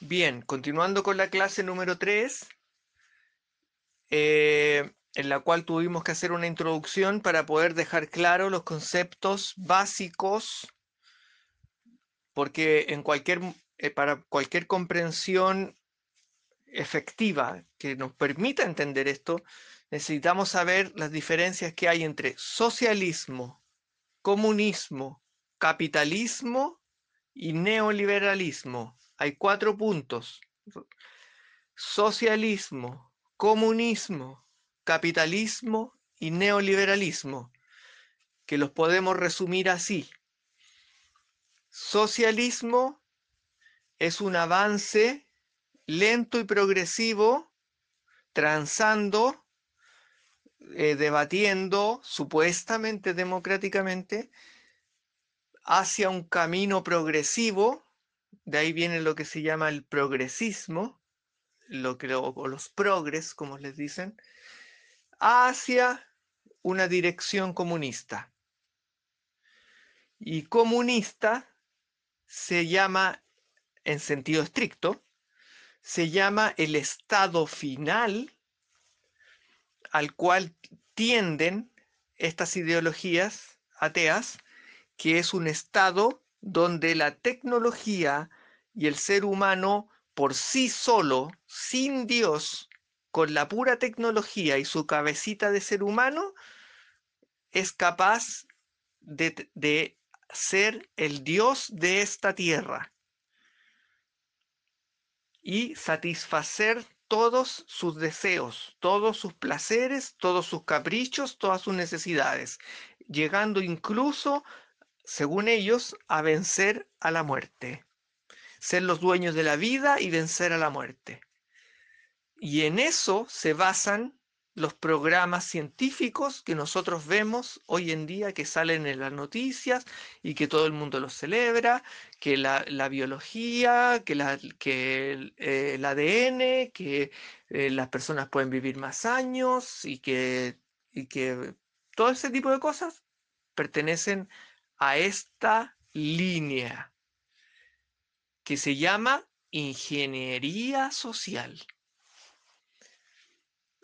Bien, continuando con la clase número 3, en la cual tuvimos que hacer una introducción para poder dejar claro los conceptos básicos, porque para cualquier comprensión efectiva que nos permita entender esto, necesitamos saber las diferencias que hay entre socialismo, comunismo, capitalismo y neoliberalismo. Hay 4 puntos: socialismo, comunismo, capitalismo y neoliberalismo, que los podemos resumir así. Socialismo es un avance lento y progresivo, transando, debatiendo supuestamente democráticamente hacia un camino progresivo. De ahí viene lo que se llama el progresismo, o los progres, como les dicen, hacia una dirección comunista. Y comunista se llama, en sentido estricto, se llama el estado final al cual tienden estas ideologías ateas, que es un estado donde la tecnología y el ser humano por sí solo, sin Dios, con la pura tecnología y su cabecita de ser humano, es capaz de ser el Dios de esta tierra y satisfacer todos sus deseos, todos sus placeres, todos sus caprichos, todas sus necesidades, llegando incluso, según ellos, a vencer a la muerte, ser los dueños de la vida y vencer a la muerte. Y en eso se basan los programas científicos que nosotros vemos hoy en día, que salen en las noticias y que todo el mundo los celebra, que la biología, el ADN, que las personas pueden vivir más años y que todo ese tipo de cosas pertenecen a esta línea que se llama ingeniería social.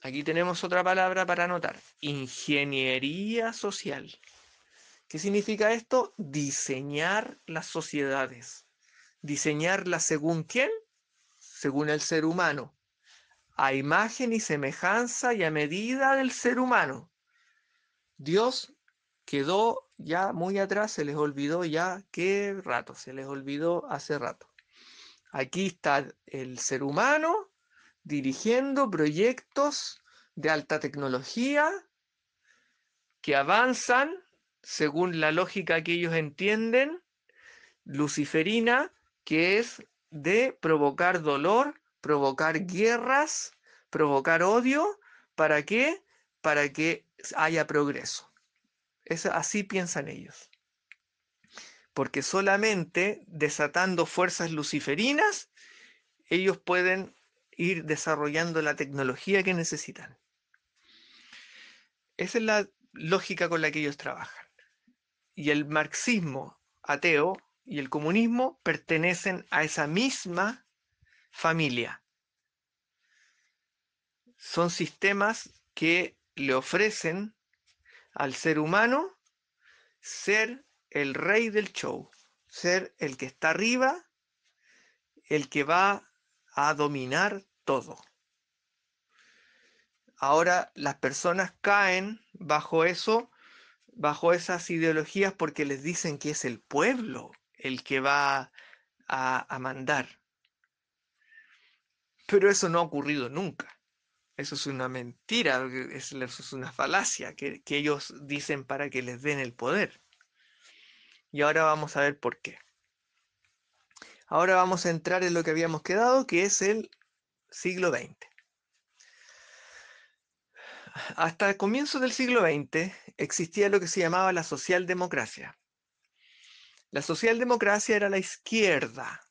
Aquí tenemos otra palabra para anotar: ingeniería social. ¿Qué significa esto? Diseñar las sociedades. ¿Diseñarlas según quién? Según el ser humano, a imagen y semejanza y a medida del ser humano. Dios quedó ya muy atrás, se les olvidó ya qué rato, se les olvidó hace rato. Aquí está el ser humano dirigiendo proyectos de alta tecnología que avanzan según la lógica que ellos entienden, luciferina, que es de provocar dolor, provocar guerras, provocar odio. ¿Para qué? Para que haya progreso. Así piensan ellos. Porque solamente desatando fuerzas luciferinas, ellos pueden ir desarrollando la tecnología que necesitan. Esa es la lógica con la que ellos trabajan. Y el marxismo ateo y el comunismo pertenecen a esa misma familia. Son sistemas que le ofrecen al ser humano ser el rey del show, ser el que está arriba, el que va a dominar todo. Ahora las personas caen bajo eso, bajo esas ideologías, porque les dicen que es el pueblo el que va a mandar. Pero eso no ha ocurrido nunca. Eso es una mentira, eso es una falacia que ellos dicen para que les den el poder. Y ahora vamos a ver por qué. Ahora vamos a entrar en lo que habíamos quedado, que es el siglo XX. Hasta el comienzo del siglo XX existía lo que se llamaba la socialdemocracia. La socialdemocracia era la izquierda,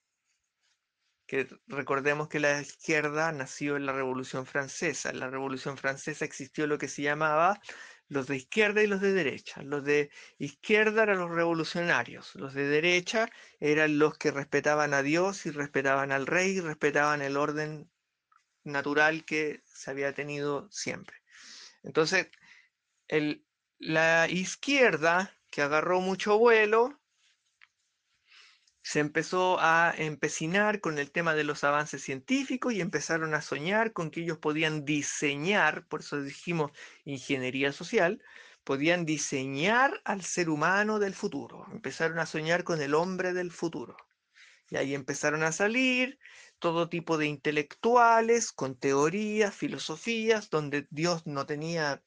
que recordemos que la izquierda nació en la Revolución Francesa. En la Revolución Francesa existió lo que se llamaba los de izquierda y los de derecha. Los de izquierda eran los revolucionarios, los de derecha eran los que respetaban a Dios y respetaban al rey y respetaban el orden natural que se había tenido siempre. Entonces, la izquierda, que agarró mucho vuelo, se empezó a empecinar con el tema de los avances científicos y empezaron a soñar con que ellos podían diseñar, por eso dijimos ingeniería social, podían diseñar al ser humano del futuro. Empezaron a soñar con el hombre del futuro. Y ahí empezaron a salir todo tipo de intelectuales con teorías, filosofías, donde Dios no tenía,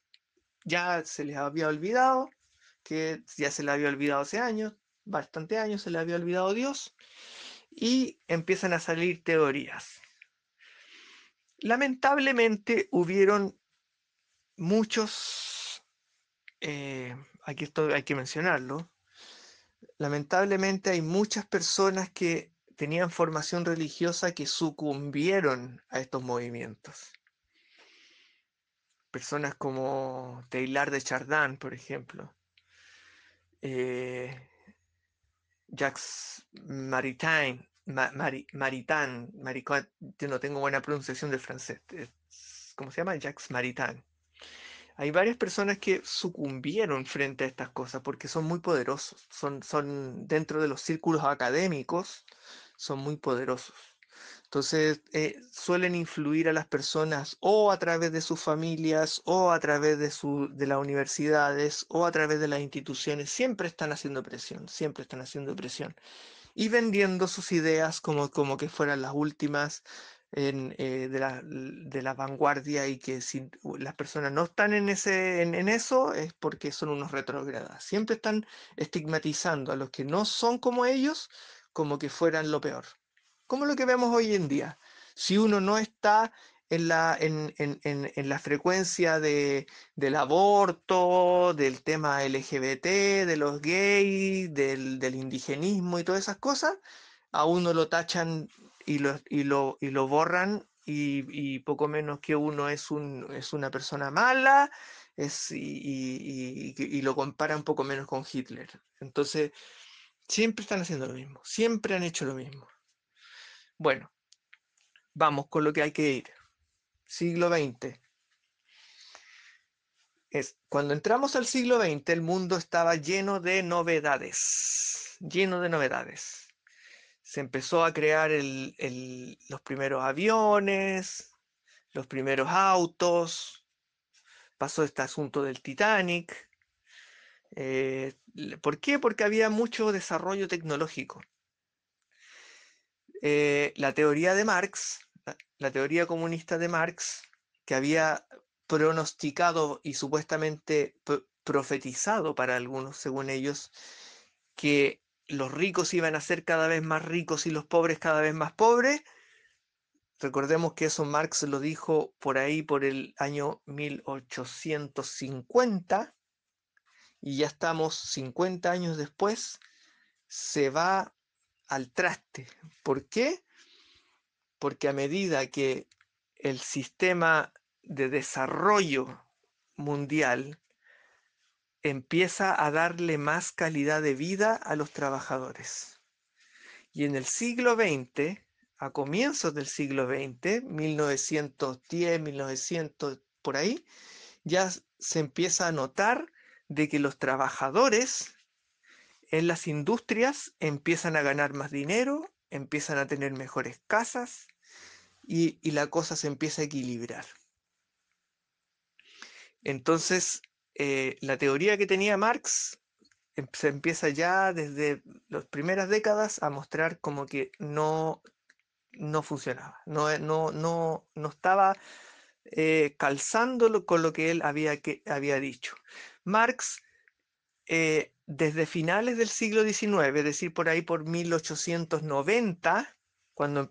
ya se les había olvidado, que ya se le había olvidado hace años, bastante años se le había olvidado Dios, y empiezan a salir teorías. Lamentablemente hubieron muchos, aquí esto hay que mencionarlo, lamentablemente hay muchas personas que tenían formación religiosa que sucumbieron a estos movimientos. Personas como Teilhard de Chardin, por ejemplo, eh, Jacques Maritain, Maritain, yo no tengo buena pronunciación del francés. ¿Cómo se llama? Jacques Maritain. Hay varias personas que sucumbieron frente a estas cosas porque son muy poderosos. Son dentro de los círculos académicos, son muy poderosos. Entonces, suelen influir a las personas o a través de sus familias o a través de las universidades o a través de las instituciones. Siempre están haciendo presión, siempre están haciendo presión y vendiendo sus ideas como que fueran las últimas de la vanguardia y que si las personas no están en eso es porque son unos retrógradas. Siempre están estigmatizando a los que no son como ellos como que fueran lo peor. Como lo que vemos hoy en día. Si uno no está en la frecuencia del aborto, del tema LGBT, de los gays, del indigenismo y todas esas cosas, a uno lo tachan y lo borran y poco menos que uno es una persona mala y lo comparan poco menos con Hitler. Entonces, siempre están haciendo lo mismo, siempre han hecho lo mismo. Bueno, vamos con lo que hay que ir. Siglo XX. Cuando entramos al siglo XX, el mundo estaba lleno de novedades, lleno de novedades. Se empezó a crear los primeros aviones, los primeros autos, pasó este asunto del Titanic. ¿Por qué? Porque había mucho desarrollo tecnológico. La teoría de Marx, la teoría comunista de Marx, que había pronosticado y supuestamente profetizado para algunos, según ellos, que los ricos iban a ser cada vez más ricos y los pobres cada vez más pobres. Recordemos que eso Marx lo dijo por ahí por el año 1850 y ya estamos 50 años después, se va al traste. ¿Por qué? Porque a medida que el sistema de desarrollo mundial empieza a darle más calidad de vida a los trabajadores. Y en el siglo XX, a comienzos del siglo XX, 1910, 1900, por ahí, ya se empieza a notar de que los trabajadores en las industrias empiezan a ganar más dinero, empiezan a tener mejores casas y la cosa se empieza a equilibrar. Entonces, la teoría que tenía Marx se empieza ya desde las primeras décadas a mostrar como que no funcionaba, no estaba calzándolo con lo que él había dicho. Marx, desde finales del siglo XIX, es decir, por ahí por 1890, cuando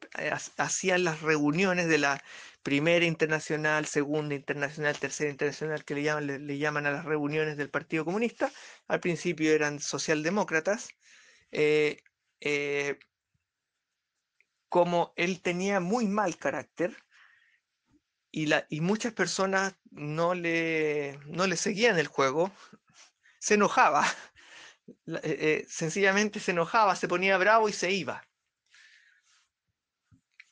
hacían las reuniones de la primera internacional, segunda internacional, tercera internacional, que le llaman a las reuniones del Partido Comunista, al principio eran socialdemócratas, eh, eh, como él tenía muy mal carácter y muchas personas no le seguían el juego, se enojaba. Sencillamente se enojaba, se ponía bravo y se iba.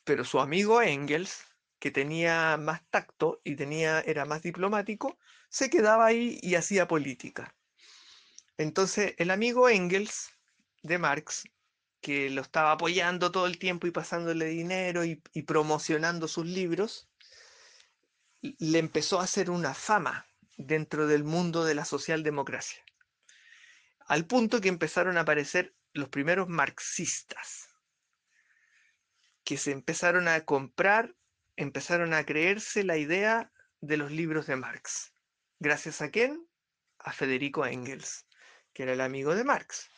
Pero su amigo Engels, que tenía más tacto y era más diplomático, se quedaba ahí y hacía política. Entonces, el amigo Engels de Marx, que lo estaba apoyando todo el tiempo y pasándole dinero y promocionando sus libros, le empezó a hacer una fama dentro del mundo de la socialdemocracia, al punto que empezaron a aparecer los primeros marxistas, que se empezaron a comprar, empezaron a creerse la idea de los libros de Marx. ¿Gracias a quién? A Federico Engels, que era el amigo de Marx,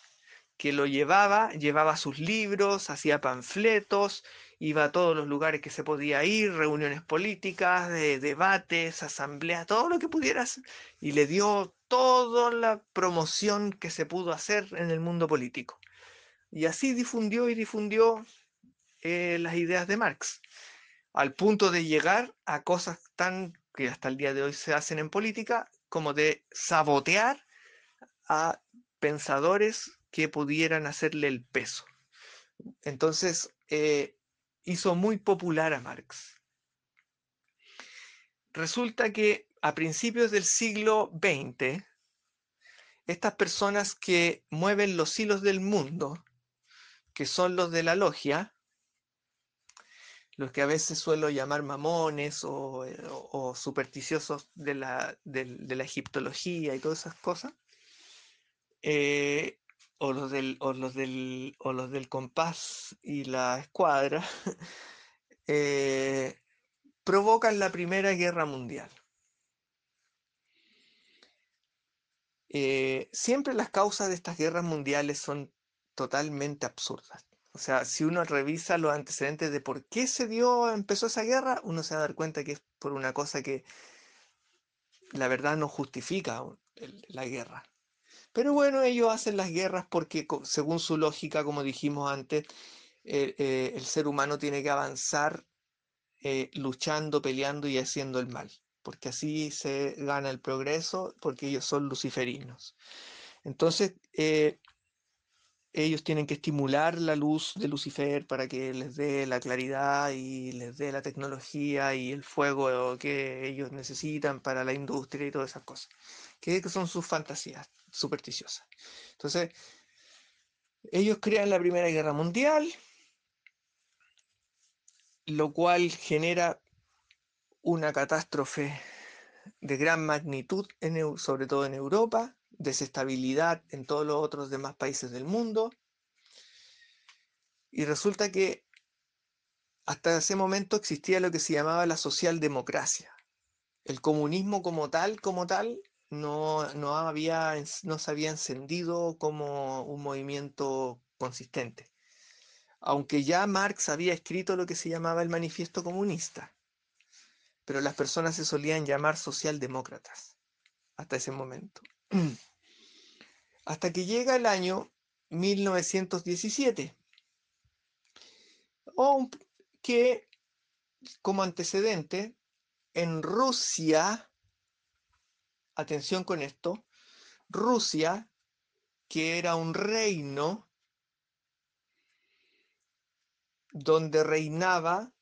que lo llevaba sus libros, hacía panfletos, iba a todos los lugares que se podía ir, reuniones políticas, debates, asambleas, todo lo que pudieras, y le dio toda la promoción que se pudo hacer en el mundo político. Y así difundió y difundió las ideas de Marx, al punto de llegar a cosas tan que hasta el día de hoy se hacen en política, como de sabotear a pensadores que pudieran hacerle el peso. Entonces, hizo muy popular a Marx. Resulta que a principios del siglo XX, estas personas que mueven los hilos del mundo, que son los de la logia, los que a veces suelo llamar mamones o supersticiosos de la egiptología y todas esas cosas, eh, o los del compás y la escuadra, eh, provocan la Primera Guerra Mundial. Siempre las causas de estas guerras mundiales son totalmente absurdas. O sea, si uno revisa los antecedentes de por qué empezó esa guerra, uno se va a dar cuenta que es por una cosa que la verdad no justifica la guerra. Pero bueno, ellos hacen las guerras porque según su lógica, como dijimos antes, el ser humano tiene que avanzar luchando, peleando y haciendo el mal, porque así se gana el progreso, porque ellos son luciferinos. Entonces, ellos tienen que estimular la luz de Lucifer para que les dé la claridad y les dé la tecnología y el fuego que ellos necesitan para la industria y todas esas cosas, que son sus fantasías supersticiosas. Entonces, ellos crean la Primera Guerra Mundial, lo cual genera una catástrofe de gran magnitud, sobre todo en Europa, desestabilidad en todos los otros demás países del mundo, y resulta que hasta ese momento existía lo que se llamaba la socialdemocracia. El comunismo como tal, no se había encendido como un movimiento consistente, aunque ya Marx había escrito lo que se llamaba el Manifiesto Comunista, pero las personas se solían llamar socialdemócratas hasta ese momento. Hasta que llega el año 1917, que como antecedente, en Rusia, atención con esto, Rusia, que era un reino donde reinaba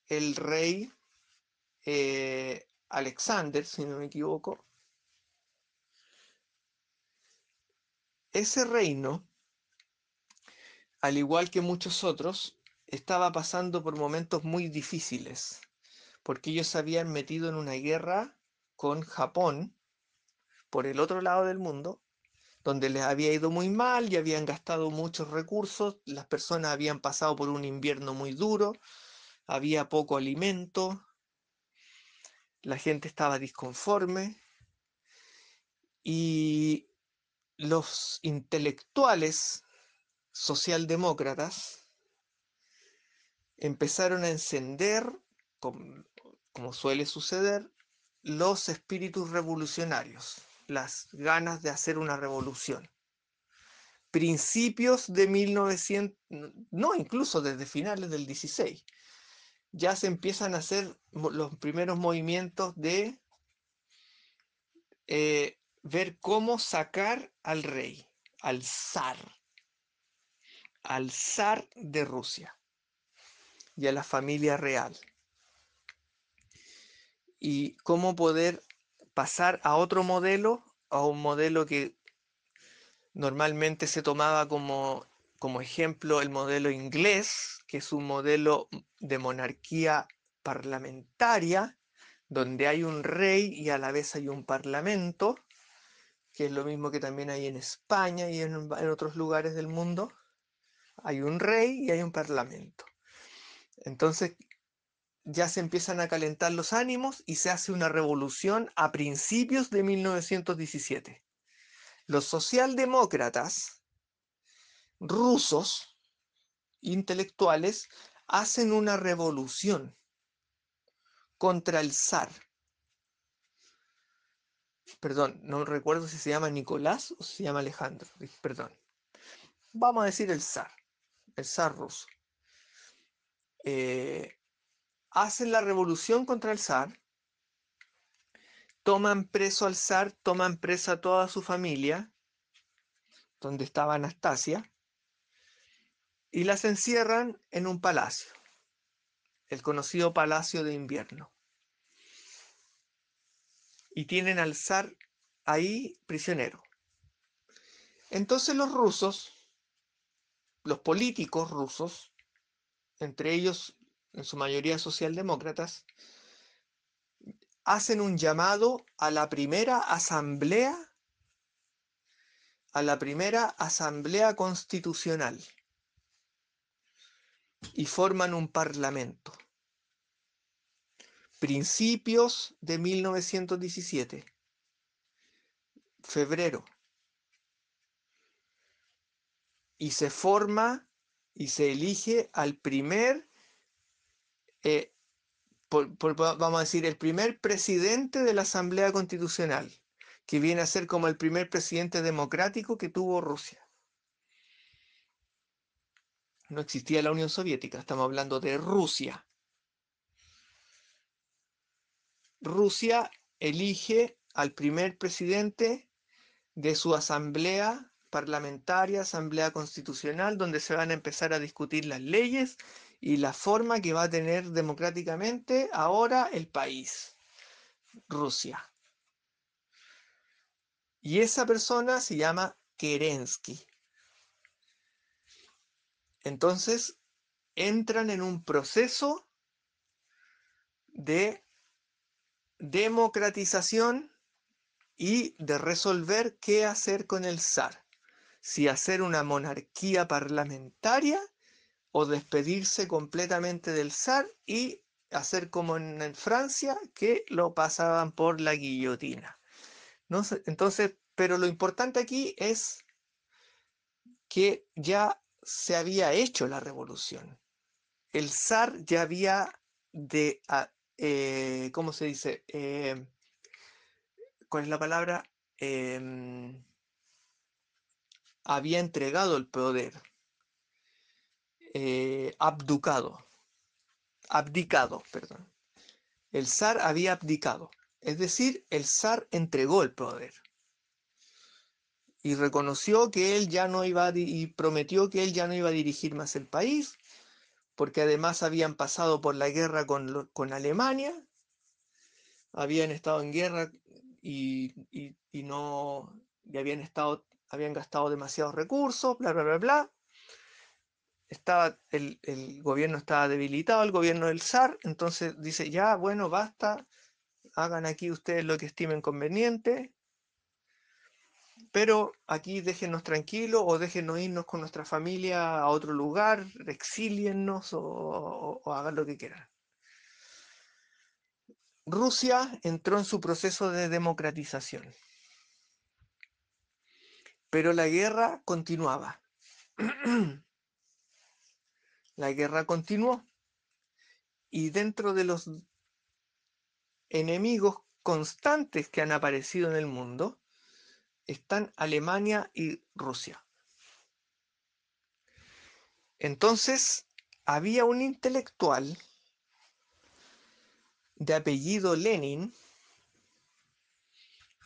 el rey Alexander, si no me equivoco, ese reino, al igual que muchos otros, estaba pasando por momentos muy difíciles, porque ellos se habían metido en una guerra con Japón por el otro lado del mundo, donde les había ido muy mal y habían gastado muchos recursos, las personas habían pasado por un invierno muy duro, había poco alimento, la gente estaba disconforme y los intelectuales socialdemócratas empezaron a encender, como suele suceder, los espíritus revolucionarios, las ganas de hacer una revolución. Principios de 1900, no, incluso desde finales del 16, ya se empiezan a hacer los primeros movimientos de ver cómo sacar al rey, al zar de Rusia y a la familia real, y cómo poder pasar a otro modelo, a un modelo que normalmente se tomaba como ejemplo el modelo inglés, que es un modelo de monarquía parlamentaria, donde hay un rey y a la vez hay un parlamento, que es lo mismo que también hay en España y en otros lugares del mundo. Hay un rey y hay un parlamento. Entonces ya se empiezan a calentar los ánimos y se hace una revolución a principios de 1917. Los socialdemócratas rusos intelectuales hacen una revolución contra el zar. Perdón, no recuerdo si se llama Nicolás o se llama Alejandro. Perdón. Vamos a decir el zar ruso. Eh, Hacen la revolución contra el zar, toman preso al zar, toman presa a toda su familia, donde estaba Anastasia, y las encierran en un palacio, el conocido Palacio de Invierno. Y tienen al zar ahí prisionero. Entonces los rusos, los políticos rusos, entre ellos en su mayoría socialdemócratas, hacen un llamado a la primera asamblea constitucional, y forman un parlamento. Principios de 1917, febrero, y se forma y se elige al primer, eh, vamos a decir, el primer presidente de la Asamblea Constitucional, que viene a ser como el primer presidente democrático que tuvo Rusia. No existía la Unión Soviética, estamos hablando de Rusia. Rusia elige al primer presidente de su asamblea parlamentaria, asamblea constitucional, donde se van a empezar a discutir las leyes y la forma que va a tener democráticamente ahora el país, Rusia. Y esa persona se llama Kerensky. Entonces entran en un proceso de democratización y de resolver qué hacer con el zar. Si hacer una monarquía parlamentaria o despedirse completamente del zar y hacer como en Francia, que lo pasaban por la guillotina. ¿No? Entonces, pero lo importante aquí es que ya se había hecho la revolución. El zar ya había ¿cómo se dice? ¿Cuál es la palabra? Em, Había entregado el poder, abdicado, perdón. El zar había abdicado, es decir, el zar entregó el poder y reconoció que él ya no iba y prometió que él ya no iba a dirigir más el país, porque además habían pasado por la guerra con Alemania, habían estado en guerra y no y habían gastado demasiados recursos, bla, bla, bla, bla. El gobierno estaba debilitado, el gobierno del zar, entonces dice, ya, bueno, basta, hagan aquí ustedes lo que estimen conveniente, pero aquí déjennos tranquilos o déjennos irnos con nuestra familia a otro lugar, exíliennos o hagan lo que quieran. Rusia entró en su proceso de democratización, pero la guerra continuaba. La guerra continuó y dentro de los enemigos constantes que han aparecido en el mundo están Alemania y Rusia. Entonces, había un intelectual de apellido Lenin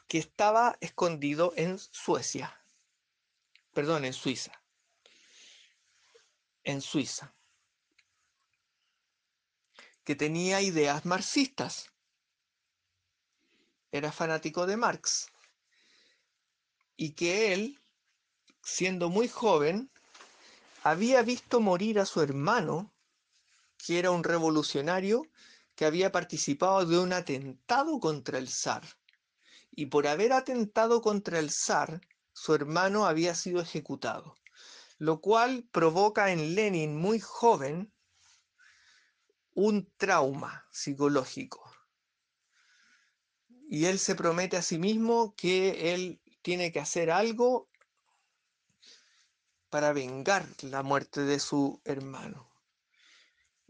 que estaba escondido en Suecia, perdón, en Suiza, que tenía ideas marxistas, era fanático de Marx, y que él, siendo muy joven, había visto morir a su hermano, que era un revolucionario que había participado de un atentado contra el zar. Y por haber atentado contra el zar, su hermano había sido ejecutado, lo cual provoca en Lenin, muy joven, un trauma psicológico. Y él se promete a sí mismo que él tiene que hacer algo para vengar la muerte de su hermano.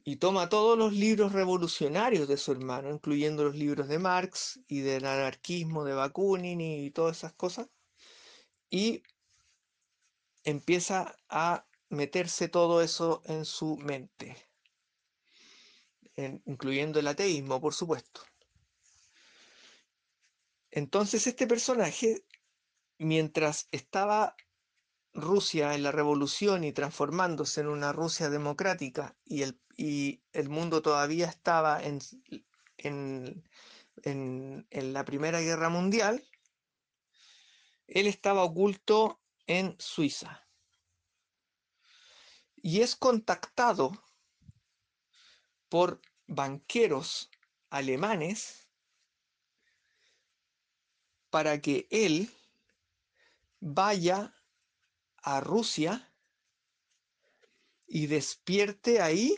Y toma todos los libros revolucionarios de su hermano, incluyendo los libros de Marx y del anarquismo de Bakunin y todas esas cosas, y empieza a meterse todo eso en su mente, incluyendo el ateísmo, por supuesto. Entonces este personaje, mientras estaba Rusia en la revolución y transformándose en una Rusia democrática y el mundo todavía estaba en, en la Primera Guerra Mundial, él estaba oculto en Suiza y es contactado por banqueros alemanes para que él vaya a Rusia y despierte ahí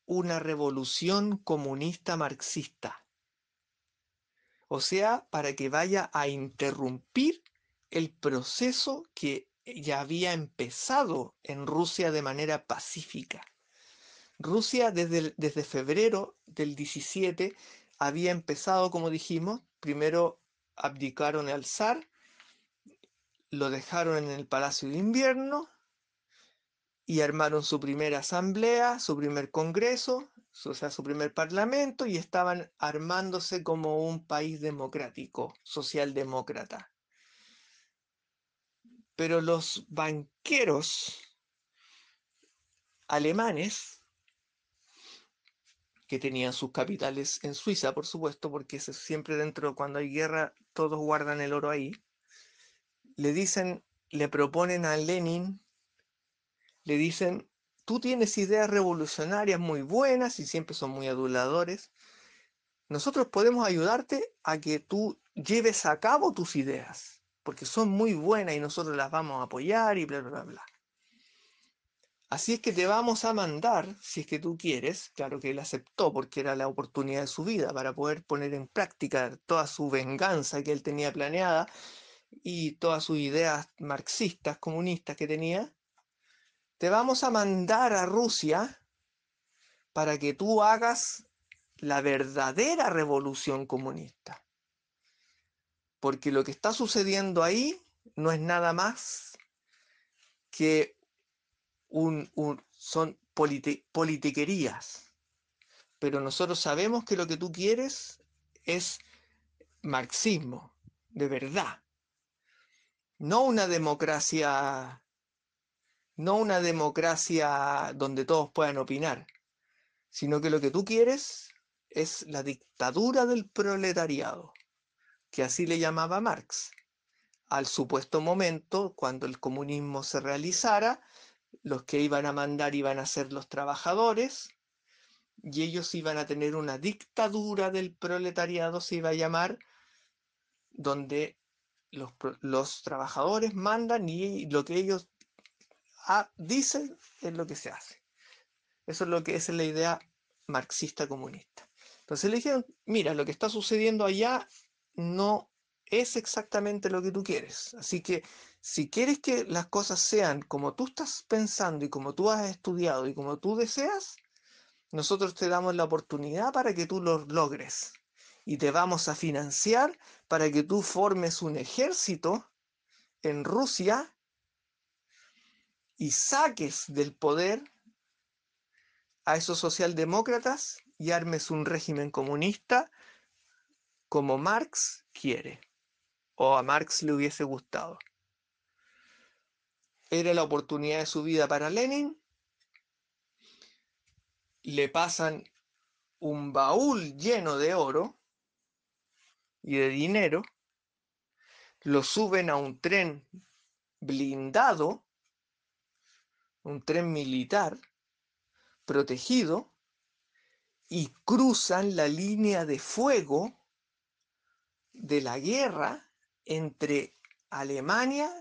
una revolución comunista marxista. O sea, para que vaya a interrumpir el proceso que ya había empezado en Rusia de manera pacífica. Rusia desde febrero del 17 había empezado, como dijimos, primero abdicaron al zar, lo dejaron en el Palacio de Invierno y armaron su primera asamblea, su primer congreso, o sea, su primer parlamento, y estaban armándose como un país democrático, socialdemócrata. Pero los banqueros alemanes, que tenían sus capitales en Suiza, por supuesto, porque siempre dentro, cuando hay guerra, todos guardan el oro ahí, le dicen, le proponen a Lenin, le dicen, tú tienes ideas revolucionarias muy buenas y siempre son muy aduladores, nosotros podemos ayudarte a que tú lleves a cabo tus ideas, porque son muy buenas y nosotros las vamos a apoyar y bla, bla, bla. Así es que te vamos a mandar, si es que tú quieres, claro que él aceptó porque era la oportunidad de su vida para poder poner en práctica toda su venganza que él tenía planeada y todas sus ideas marxistas, comunistas que tenía, te vamos a mandar a Rusia para que tú hagas la verdadera revolución comunista. Porque lo que está sucediendo ahí no es nada más que son politiquerías. Pero nosotros sabemos que lo que tú quieres es marxismo, de verdad. No una democracia, no una democracia donde todos puedan opinar, sino que lo que tú quieres es la dictadura del proletariado, que así le llamaba Marx. Al supuesto momento, cuando el comunismo se realizara, los que iban a mandar iban a ser los trabajadores y ellos iban a tener una dictadura del proletariado, se iba a llamar, donde los trabajadores mandan y lo que ellos dicen es lo que se hace. Eso es lo que es la idea marxista comunista. Entonces le dijeron, mira, lo que está sucediendo allá no es exactamente lo que tú quieres. Así que si quieres que las cosas sean como tú estás pensando y como tú has estudiado y como tú deseas, nosotros te damos la oportunidad para que tú lo logres. Y te vamos a financiar para que tú formes un ejército en Rusia y saques del poder a esos socialdemócratas y armes un régimen comunista como Marx quiere. o a Marx le hubiese gustado. Era la oportunidad de su vida para Lenin. Le pasan un baúl lleno de oro y de dinero, lo suben a un tren blindado, un tren militar protegido, y cruzan la línea de fuego de la guerra entre Alemania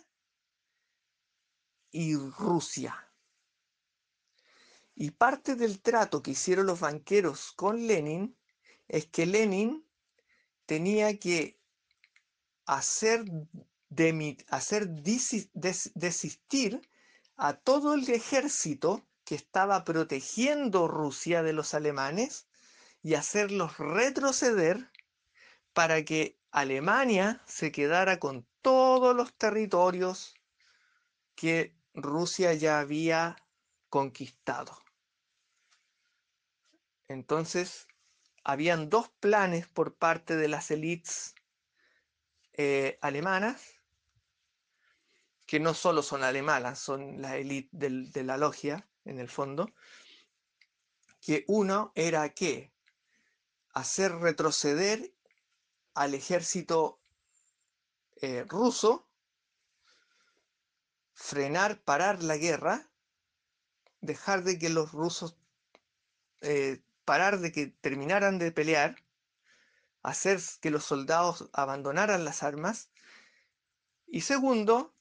y Rusia. Y parte del trato que hicieron los banqueros con Lenin es que Lenin tenía que hacer desistir a todo el ejército que estaba protegiendo Rusia de los alemanes y hacerlos retroceder para que Alemania se quedara con todos los territorios que Rusia ya había conquistado. Entonces, habían dos planes por parte de las élites alemanas, que no solo son alemanas, son la élite de la logia, en el fondo, que uno era que hacer retroceder al ejército ruso, frenar, parar la guerra, dejar de que los rusos, parar de que terminaran de pelear, hacer que los soldados abandonaran las armas, y segundo,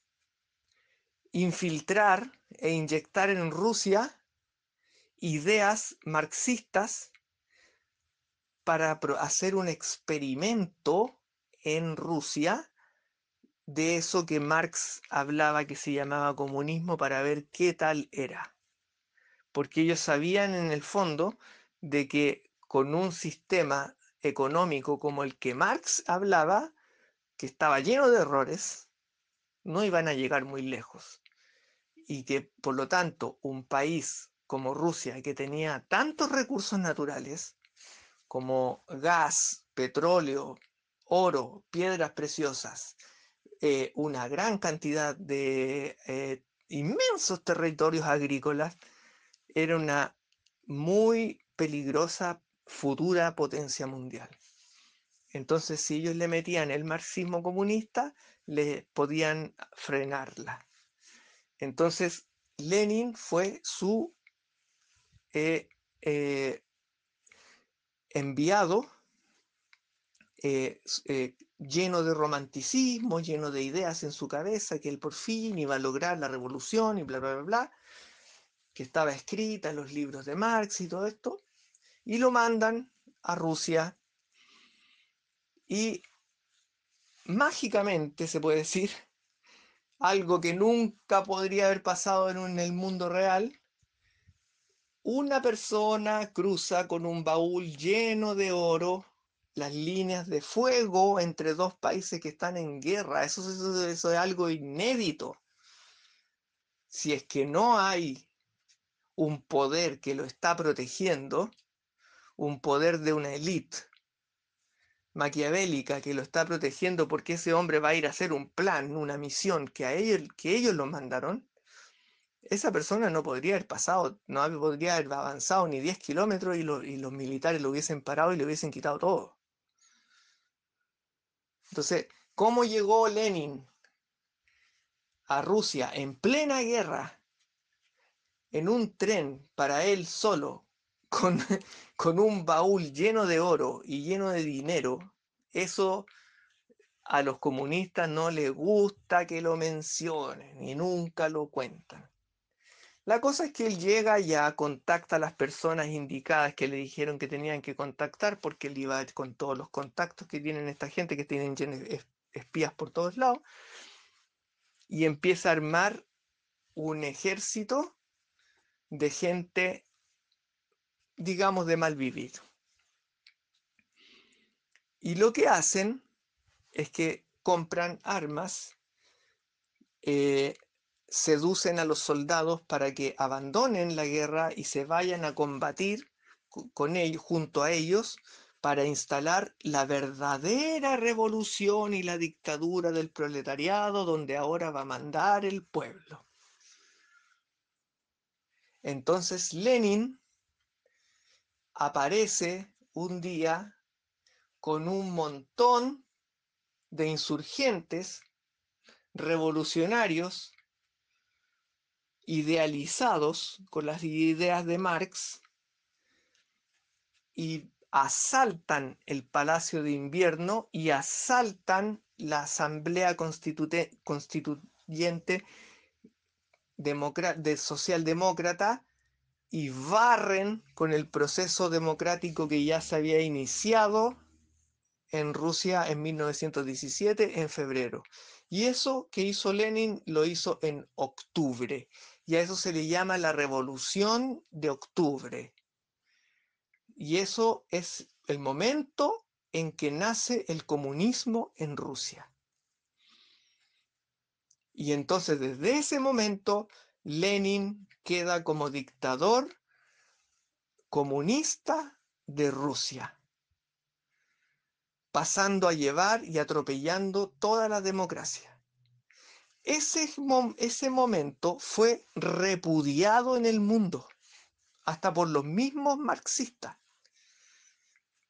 infiltrar e inyectar en Rusia ideas marxistas para hacer un experimento en Rusia de eso que Marx hablaba que se llamaba comunismo, para ver qué tal era. Porque ellos sabían en el fondo de que con un sistema económico como el que Marx hablaba, que estaba lleno de errores, no iban a llegar muy lejos. Y que por lo tanto un país como Rusia, que tenía tantos recursos naturales como gas, petróleo, oro, piedras preciosas, una gran cantidad de inmensos territorios agrícolas, era una muy peligrosa futura potencia mundial. Entonces, si ellos le metían el marxismo comunista, le podían frenarla. Entonces, Lenin fue su enviado, lleno de romanticismo, lleno de ideas en su cabeza, que él por fin iba a lograr la revolución y bla, bla, bla, bla, que estaba escrita en los libros de Marx y todo esto, y lo mandan a Rusia, y mágicamente, se puede decir, algo que nunca podría haber pasado en el mundo real, una persona cruza con un baúl lleno de oro las líneas de fuego entre dos países que están en guerra. Eso es algo inédito. Si es que no hay un poder que lo está protegiendo, un poder de una élite maquiavélica que lo está protegiendo porque ese hombre va a ir a hacer un plan, una misión que ellos lo mandaron, esa persona no podría haber pasado, no podría haber avanzado ni 10 kilómetros y los militares lo hubiesen parado y le hubiesen quitado todo. Entonces, ¿cómo llegó Lenin a Rusia en plena guerra en un tren para él solo, con, con un baúl lleno de oro y lleno de dinero? Eso a los comunistas no les gusta que lo mencionen y nunca lo cuentan. La cosa es que él llega, ya contacta a las personas indicadas que le dijeron que tenían que contactar, porque él iba con todos los contactos que tienen esta gente, que tienen espías por todos lados, y empieza a armar un ejército de gente, digamos, de mal vivir. Y lo que hacen es que compran armas, seducen a los soldados para que abandonen la guerra y se vayan a combatir con ellos, junto a ellos, para instalar la verdadera revolución y la dictadura del proletariado, donde ahora va a mandar el pueblo. Entonces Lenin aparece un día con un montón de insurgentes revolucionarios idealizados con las ideas de Marx y asaltan el Palacio de Invierno y asaltan la Asamblea Constituyente Socialdemócrata y barren con el proceso democrático que ya se había iniciado en Rusia en 1917, en febrero. Y eso que hizo Lenin lo hizo en octubre. Y a eso se le llama la Revolución de Octubre. Y eso es el momento en que nace el comunismo en Rusia. Y entonces desde ese momento Lenin queda como dictador comunista de Rusia, pasando a llevar y atropellando toda la democracia. Ese momento fue repudiado en el mundo, hasta por los mismos marxistas.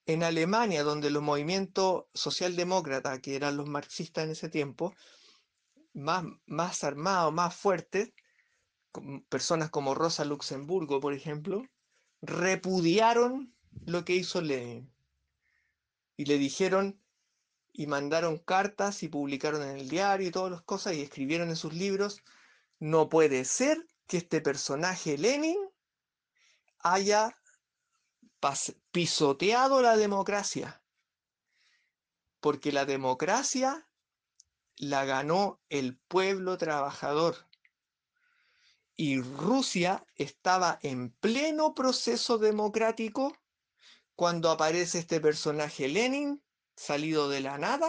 En Alemania, donde los movimientos socialdemócratas, que eran los marxistas en ese tiempo, más armados, más fuertes, personas como Rosa Luxemburgo, por ejemplo, repudiaron lo que hizo Lenin y le dijeron y mandaron cartas y publicaron en el diario y todas las cosas y escribieron en sus libros: no puede ser que este personaje Lenin haya pisoteado la democracia, porque la democracia la ganó el pueblo trabajador. Y Rusia estaba en pleno proceso democrático cuando aparece este personaje Lenin, salido de la nada,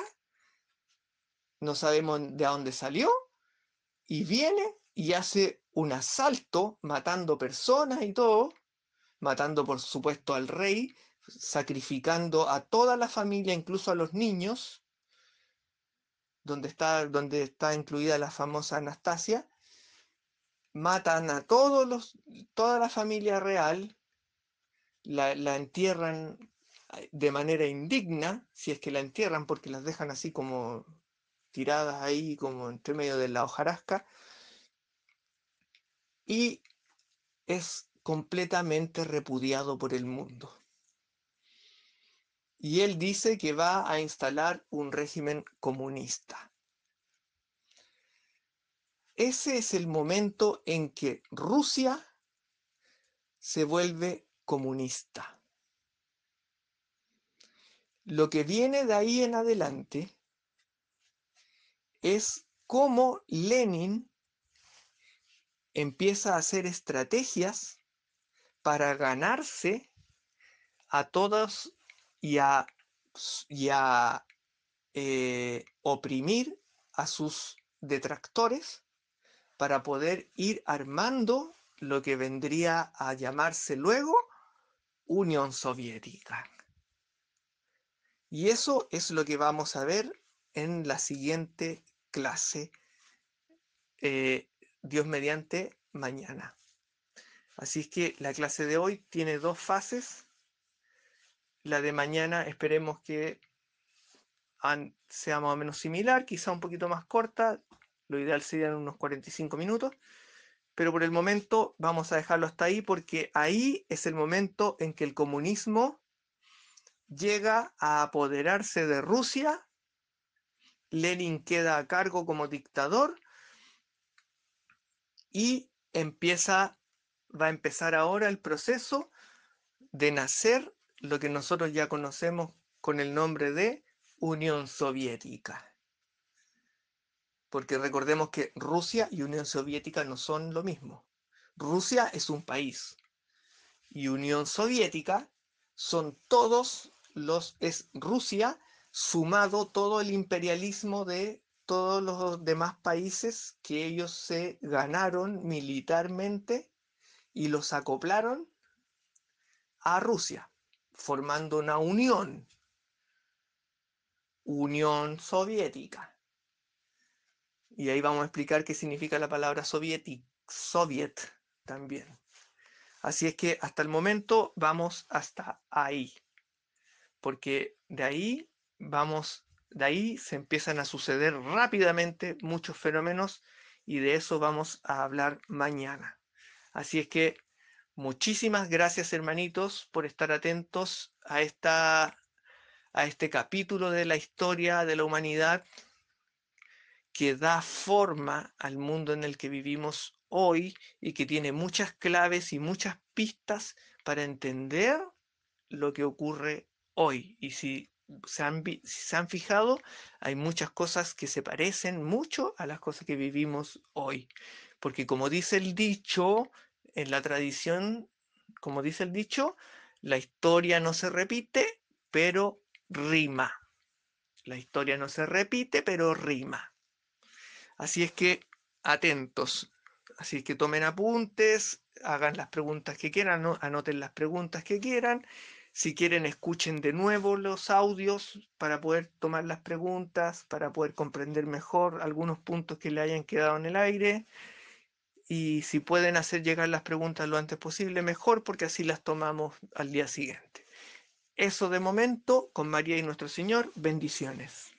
no sabemos de dónde salió, y viene y hace un asalto matando personas y todo, matando por supuesto al rey, sacrificando a toda la familia, incluso a los niños, donde está incluida la famosa Anastasia. Matan a toda la familia real, la entierran de manera indigna, si es que la entierran, porque las dejan así como tiradas ahí, como entre medio de la hojarasca, y es completamente repudiado por el mundo. Y él dice que va a instalar un régimen comunista. Ese es el momento en que Rusia se vuelve comunista. Lo que viene de ahí en adelante es cómo Lenin empieza a hacer estrategias para ganarse a todos y a oprimir a sus detractores para poder ir armando lo que vendría a llamarse luego Unión Soviética. Y eso es lo que vamos a ver en la siguiente clase, Dios mediante, mañana. Así es que la clase de hoy tiene dos fases. La de mañana esperemos que sea más o menos similar, quizá un poquito más corta. Lo ideal serían unos 45 minutos. Pero por el momento vamos a dejarlo hasta ahí, porque ahí es el momento en que el comunismo llega a apoderarse de Rusia. Lenin queda a cargo como dictador y va a empezar ahora el proceso de nacer lo que nosotros ya conocemos con el nombre de Unión Soviética. Porque recordemos que Rusia y Unión Soviética no son lo mismo. Rusia es un país y Unión Soviética es Rusia sumado todo el imperialismo de todos los demás países que ellos se ganaron militarmente y los acoplaron a Rusia. formando una Unión Soviética. Y ahí vamos a explicar qué significa la palabra soviet también. Así es que hasta el momento vamos hasta ahí, porque de ahí se empiezan a suceder rápidamente muchos fenómenos y de eso vamos a hablar mañana. Así es que muchísimas gracias, hermanitos, por estar atentos a este capítulo de la historia de la humanidad que da forma al mundo en el que vivimos hoy y que tiene muchas claves y muchas pistas para entender lo que ocurre hoy. Y si si se han fijado, hay muchas cosas que se parecen mucho a las cosas que vivimos hoy. Porque como dice el dicho, en la tradición, como dice el dicho, la historia no se repite, pero rima. La historia no se repite, pero rima. Así es que atentos. Así es que tomen apuntes, hagan las preguntas que quieran, anoten las preguntas que quieran. Si quieren, escuchen de nuevo los audios para poder tomar las preguntas, para poder comprender mejor algunos puntos que le hayan quedado en el aire. Y si pueden hacer llegar las preguntas lo antes posible, mejor, porque así las tomamos al día siguiente. Eso de momento, con María y nuestro Señor, bendiciones.